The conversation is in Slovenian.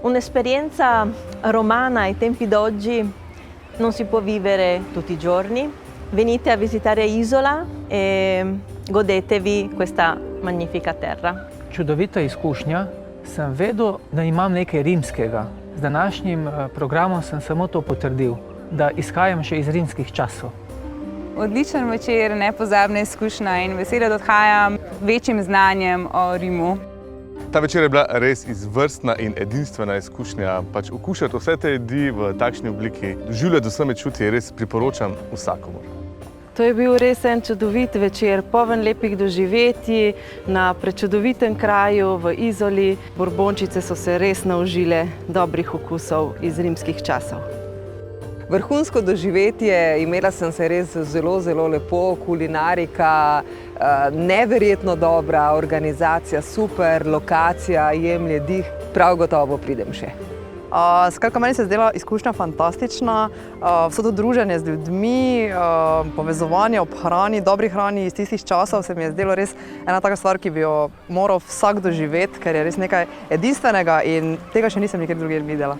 Un'esperienza romana ai tempi d'oggi non si può vivere tutti i giorni. Venite a visitare Isola e godetevi questa magnifica terra. Čudovita izkušnja. Sem vedel, da imam nekaj rimskega. Z današnjim programom sem samo to potrdil, da izhajam še iz rimskih časov. Odličen večer, nepozabna izkušnja in vesela, da odhajam večjim znanjem o Rimu. Ta večer je bila res izvrstna in edinstvena izkušnja. Okušati vse te jedi v takšni obliki, doživljati vse čutje, res priporočam vsakomur. To je bil res en čudovit večer, poln lepih doživetij na prečudovitem kraju v Izoli. Borbončice so se res naužile dobrih okusov iz rimskih časov. Vrhunsko doživetje, imela sem se res zelo, zelo lepo, kulinarika, neverjetno dobra, organizacija super, lokacija, jemlje dih, prav gotovo pridem še. Skratka, meni se je zdela izkušnja fantastična, vse to druženje z ljudmi, povezovanje ob hrani, dobri hrani iz tistih časov se mi je zdelo res ena taka stvar, ki bi jo moral vsak doživeti, ker je res nekaj edinstvenega in tega še nisem nikjer drugje videla.